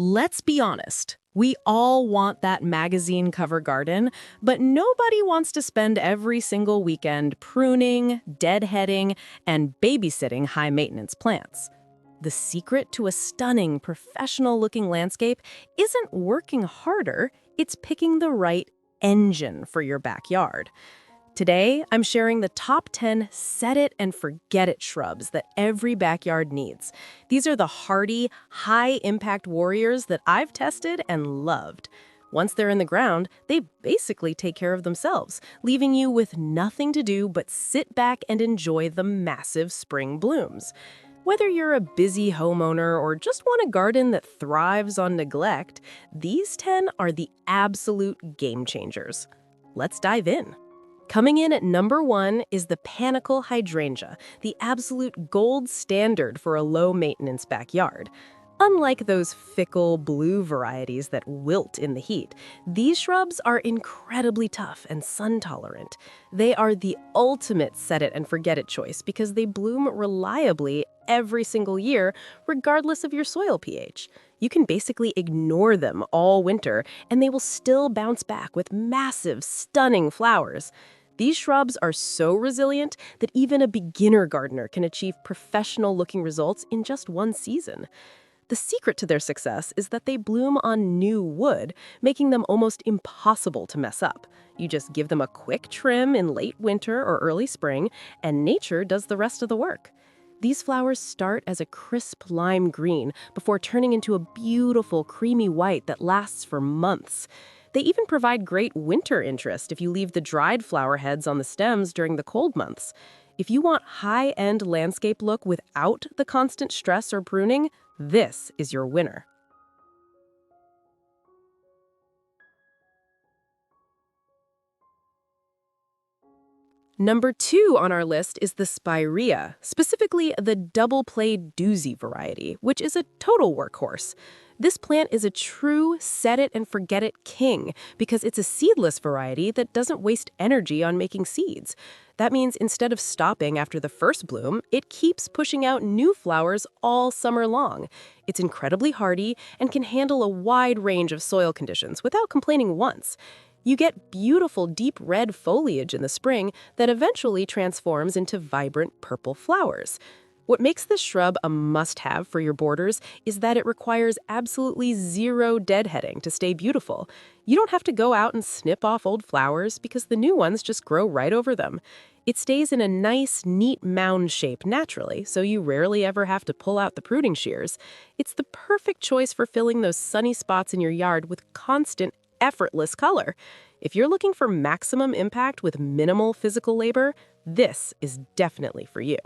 Let's be honest. We all want that magazine cover garden, but nobody wants to spend every single weekend pruning, deadheading, and babysitting high-maintenance plants. The secret to a stunning, professional-looking landscape isn't working harder, it's picking the right engine for your backyard. Today, I'm sharing the top 10 set-it-and-forget-it shrubs that every backyard needs. These are the hardy, high-impact warriors that I've tested and loved. Once they're in the ground, they basically take care of themselves, leaving you with nothing to do but sit back and enjoy the massive spring blooms. Whether you're a busy homeowner or just want a garden that thrives on neglect, these 10 are the absolute game changers. Let's dive in. Coming in at number 1 is the Panicle Hydrangea, the absolute gold standard for a low-maintenance backyard. Unlike those fickle blue varieties that wilt in the heat, these shrubs are incredibly tough and sun-tolerant. They are the ultimate set-it-and-forget-it choice because they bloom reliably every single year, regardless of your soil pH. You can basically ignore them all winter, and they will still bounce back with massive, stunning flowers. These shrubs are so resilient that even a beginner gardener can achieve professional-looking results in just one season. The secret to their success is that they bloom on new wood, making them almost impossible to mess up. You just give them a quick trim in late winter or early spring, and nature does the rest of the work. These flowers start as a crisp lime green before turning into a beautiful creamy white that lasts for months. They even provide great winter interest if you leave the dried flower heads on the stems during the cold months. If you want high-end landscape look without the constant stress or pruning, this is your winner. Number 2 on our list is the Spirea, specifically the double-played Doozy variety, which is a total workhorse. This plant is a true set-it-and-forget-it king because it's a seedless variety that doesn't waste energy on making seeds. That means instead of stopping after the first bloom, it keeps pushing out new flowers all summer long. It's incredibly hardy and can handle a wide range of soil conditions without complaining once. You get beautiful deep red foliage in the spring that eventually transforms into vibrant purple flowers. What makes this shrub a must-have for your borders is that it requires absolutely zero deadheading to stay beautiful. You don't have to go out and snip off old flowers because the new ones just grow right over them. It stays in a nice, neat mound shape naturally, so you rarely ever have to pull out the pruning shears. It's the perfect choice for filling those sunny spots in your yard with constant, effortless color. If you're looking for maximum impact with minimal physical labor, this is definitely for you.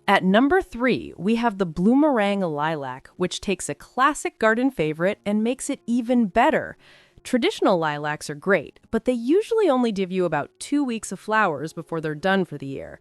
At number 3, we have the Bloomerang Lilac, which takes a classic garden favorite and makes it even better. Traditional lilacs are great, but they usually only give you about 2 weeks of flowers before they're done for the year.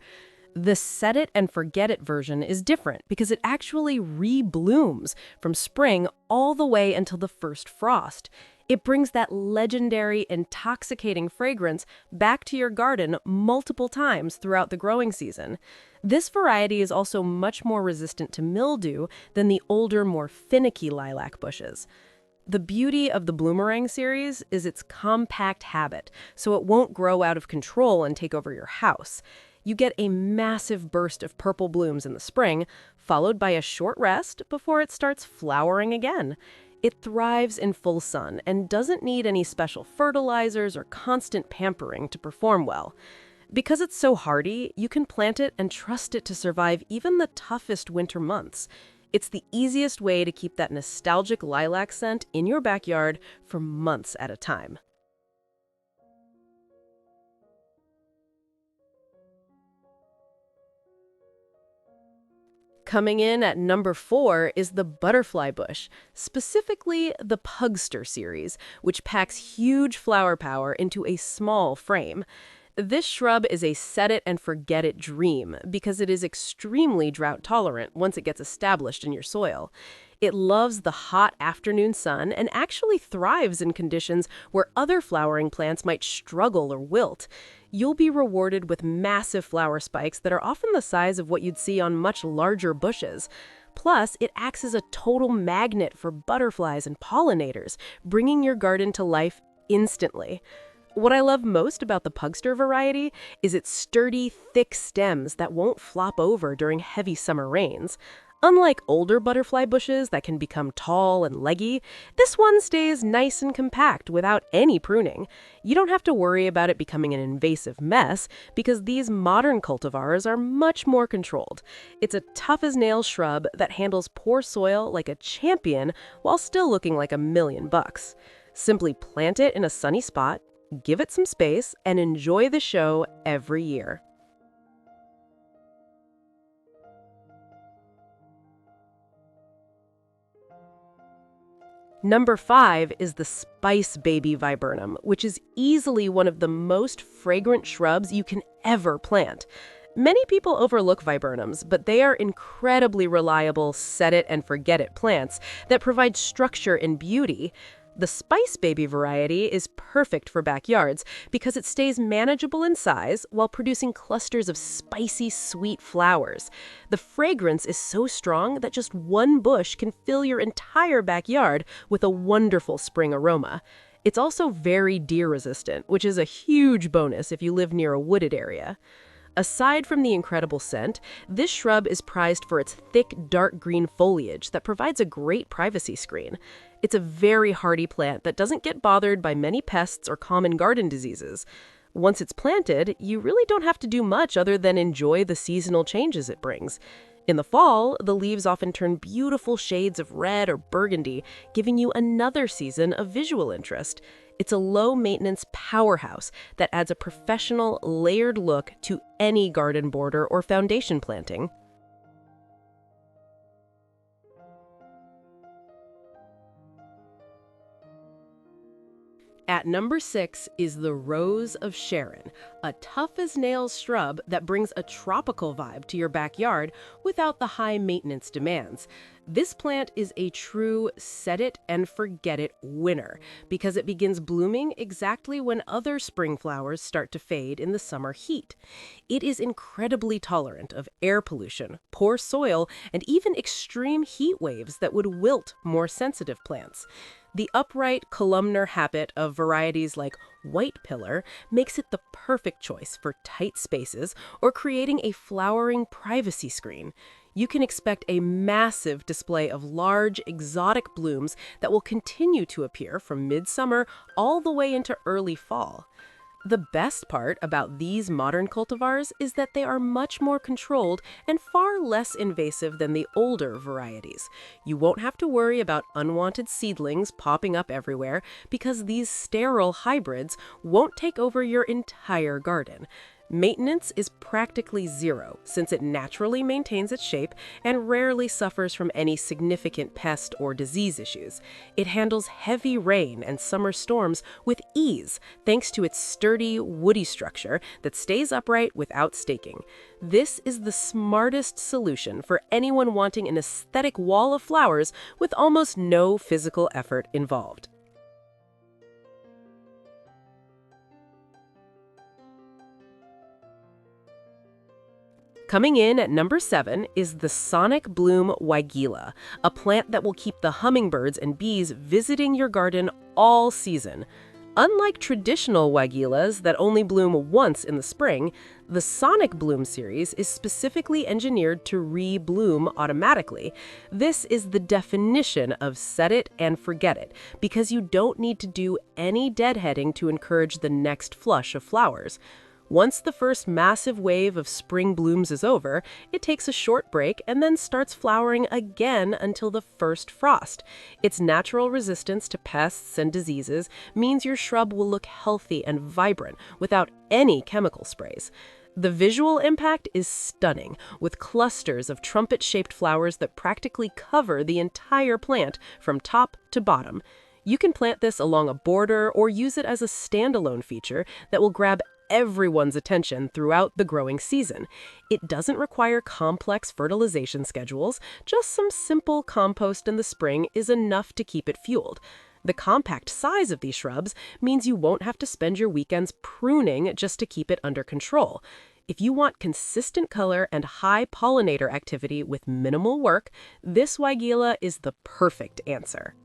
The set-it-and-forget-it version is different because it actually reblooms from spring all the way until the first frost. It brings that legendary, intoxicating fragrance back to your garden multiple times throughout the growing season. This variety is also much more resistant to mildew than the older, more finicky lilac bushes. The beauty of the Bloomerang series is its compact habit, so it won't grow out of control and take over your house. You get a massive burst of purple blooms in the spring, followed by a short rest before it starts flowering again. It thrives in full sun and doesn't need any special fertilizers or constant pampering to perform well. Because it's so hardy, you can plant it and trust it to survive even the toughest winter months. It's the easiest way to keep that nostalgic lilac scent in your backyard for months at a time. Coming in at number 4 is the butterfly bush, specifically the Pugster series, which packs huge flower power into a small frame. This shrub is a set-it-and-forget-it dream because it is extremely drought-tolerant once it gets established in your soil. It loves the hot afternoon sun and actually thrives in conditions where other flowering plants might struggle or wilt. You'll be rewarded with massive flower spikes that are often the size of what you'd see on much larger bushes. Plus, it acts as a total magnet for butterflies and pollinators, bringing your garden to life instantly. What I love most about the Pugster variety is its sturdy, thick stems that won't flop over during heavy summer rains. Unlike older butterfly bushes that can become tall and leggy, this one stays nice and compact without any pruning. You don't have to worry about it becoming an invasive mess because these modern cultivars are much more controlled. It's a tough-as-nails shrub that handles poor soil like a champion while still looking like $1,000,000. Simply plant it in a sunny spot, give it some space, and enjoy the show every year. Number 5 is the spice baby viburnum, which is easily one of the most fragrant shrubs you can ever plant. Many people overlook viburnums, but they are incredibly reliable set-it-and-forget-it plants that provide structure and beauty. The Spice Baby variety is perfect for backyards because it stays manageable in size while producing clusters of spicy, sweet flowers. The fragrance is so strong that just one bush can fill your entire backyard with a wonderful spring aroma. It's also very deer-resistant, which is a huge bonus if you live near a wooded area. Aside from the incredible scent, this shrub is prized for its thick, dark green foliage that provides a great privacy screen. It's a very hardy plant that doesn't get bothered by many pests or common garden diseases. Once it's planted, you really don't have to do much other than enjoy the seasonal changes it brings. In the fall, the leaves often turn beautiful shades of red or burgundy, giving you another season of visual interest. It's a low-maintenance powerhouse that adds a professional, layered look to any garden border or foundation planting. At number 6 is the Rose of Sharon, a tough-as-nails shrub that brings a tropical vibe to your backyard without the high-maintenance demands. This plant is a true set-it-and-forget-it winner because it begins blooming exactly when other spring flowers start to fade in the summer heat. It is incredibly tolerant of air pollution, poor soil, and even extreme heat waves that would wilt more sensitive plants. The upright, columnar habit of varieties like White Pillar makes it the perfect choice for tight spaces or creating a flowering privacy screen. You can expect a massive display of large, exotic blooms that will continue to appear from midsummer all the way into early fall. The best part about these modern cultivars is that they are much more controlled and far less invasive than the older varieties. You won't have to worry about unwanted seedlings popping up everywhere because these sterile hybrids won't take over your entire garden. Maintenance is practically zero since it naturally maintains its shape and rarely suffers from any significant pest or disease issues. It handles heavy rain and summer storms with ease thanks to its sturdy, woody structure that stays upright without staking. This is the smartest solution for anyone wanting an aesthetic wall of flowers with almost no physical effort involved. Coming in at number 7 is the Sonic Bloom weigela, a plant that will keep the hummingbirds and bees visiting your garden all season. Unlike traditional weigelas that only bloom once in the spring, the Sonic Bloom series is specifically engineered to re-bloom automatically. This is the definition of set it and forget it, because you don't need to do any deadheading to encourage the next flush of flowers. Once the first massive wave of spring blooms is over, it takes a short break and then starts flowering again until the first frost. Its natural resistance to pests and diseases means your shrub will look healthy and vibrant without any chemical sprays. The visual impact is stunning, with clusters of trumpet-shaped flowers that practically cover the entire plant from top to bottom. You can plant this along a border or use it as a standalone feature that will grab everyone's attention throughout the growing season. It doesn't require complex fertilization schedules, just some simple compost in the spring is enough to keep it fueled. The compact size of these shrubs means you won't have to spend your weekends pruning just to keep it under control. If you want consistent color and high pollinator activity with minimal work, this weigela is the perfect answer.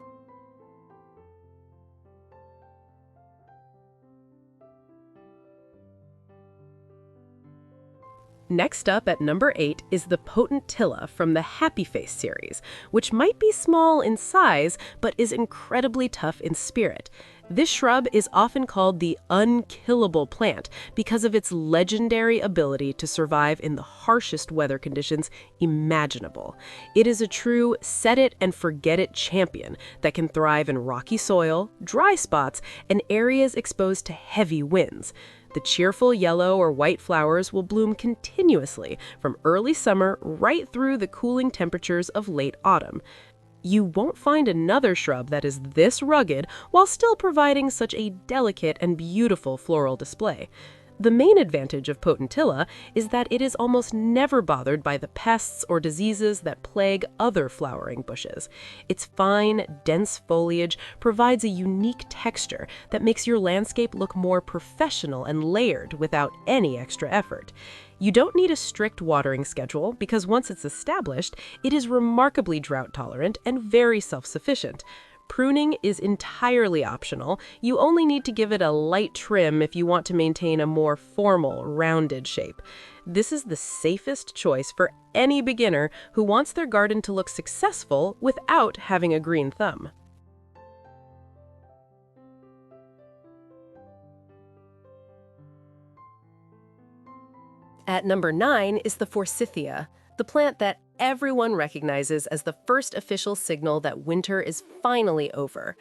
Next up at number 8 is the potentilla from the Happy Face series, which might be small in size but is incredibly tough in spirit. This shrub is often called the unkillable plant because of its legendary ability to survive in the harshest weather conditions imaginable. It is a true set-it-and-forget-it champion that can thrive in rocky soil, dry spots, and areas exposed to heavy winds. The cheerful yellow or white flowers will bloom continuously from early summer right through the cooling temperatures of late autumn. You won't find another shrub that is this rugged while still providing such a delicate and beautiful floral display. The main advantage of potentilla is that it is almost never bothered by the pests or diseases that plague other flowering bushes. Its fine, dense foliage provides a unique texture that makes your landscape look more professional and layered without any extra effort. You don't need a strict watering schedule because once it's established, it is remarkably drought-tolerant and very self-sufficient. Pruning is entirely optional. You only need to give it a light trim if you want to maintain a more formal, rounded shape. This is the safest choice for any beginner who wants their garden to look successful without having a green thumb. At number 9 is the Forsythia, the plant that everyone recognizes as the first official signal that winter is finally over.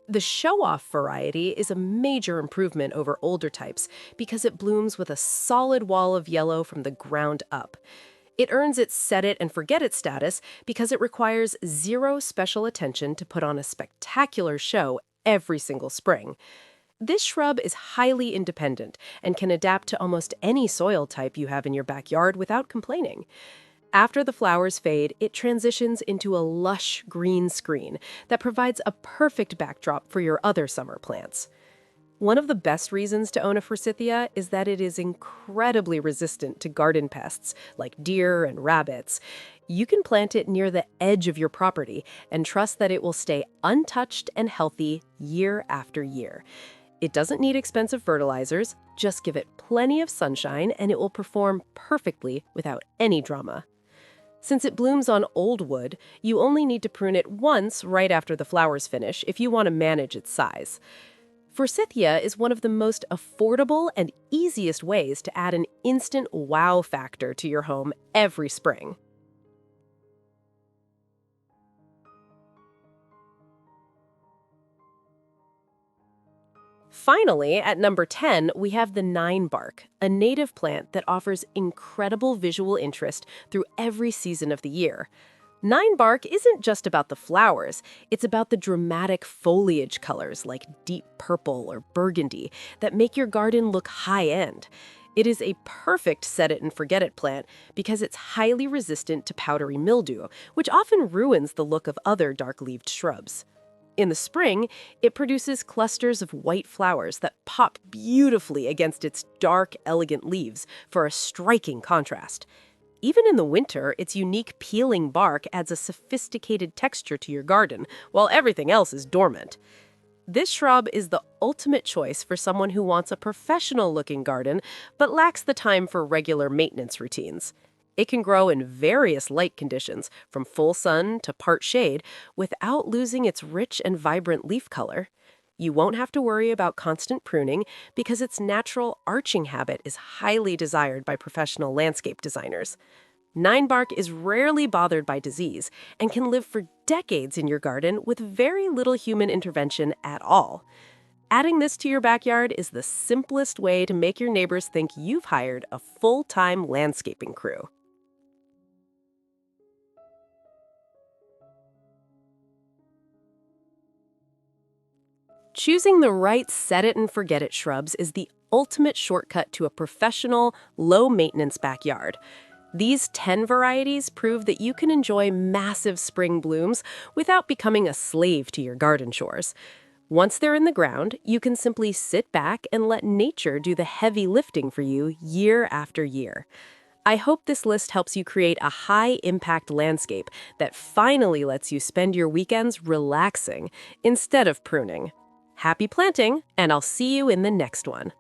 The showoff variety is a major improvement over older types because it blooms with a solid wall of yellow from the ground up. It earns its set-it-and-forget-it status because it requires zero special attention to put on a spectacular show every single spring. This shrub is highly independent and can adapt to almost any soil type you have in your backyard without complaining. After the flowers fade, it transitions into a lush green screen that provides a perfect backdrop for your other summer plants. One of the best reasons to own a Forsythia is that it is incredibly resistant to garden pests like deer and rabbits. You can plant it near the edge of your property and trust that it will stay untouched and healthy year after year. It doesn't need expensive fertilizers, just give it plenty of sunshine and it will perform perfectly without any drama. Since it blooms on old wood, you only need to prune it once right after the flowers finish if you want to manage its size. Forsythia is one of the most affordable and easiest ways to add an instant wow factor to your home every spring. Finally, at number 10, we have the Ninebark, a native plant that offers incredible visual interest through every season of the year. Ninebark isn't just about the flowers, it's about the dramatic foliage colors like deep purple or burgundy that make your garden look high-end. It is a perfect set-it-and-forget-it plant because it's highly resistant to powdery mildew, which often ruins the look of other dark-leaved shrubs. In the spring, it produces clusters of white flowers that pop beautifully against its dark, elegant leaves for a striking contrast. Even in the winter, its unique peeling bark adds a sophisticated texture to your garden, while everything else is dormant. This shrub is the ultimate choice for someone who wants a professional-looking garden but lacks the time for regular maintenance routines. It can grow in various light conditions, from full sun to part shade, without losing its rich and vibrant leaf color. You won't have to worry about constant pruning because its natural arching habit is highly desired by professional landscape designers. Ninebark is rarely bothered by disease and can live for decades in your garden with very little human intervention at all. Adding this to your backyard is the simplest way to make your neighbors think you've hired a full-time landscaping crew. Choosing the right set-it-and-forget-it shrubs is the ultimate shortcut to a professional, low-maintenance backyard. These 10 varieties prove that you can enjoy massive spring blooms without becoming a slave to your garden chores. Once they're in the ground, you can simply sit back and let nature do the heavy lifting for you year after year. I hope this list helps you create a high-impact landscape that finally lets you spend your weekends relaxing instead of pruning. Happy planting, and I'll see you in the next one.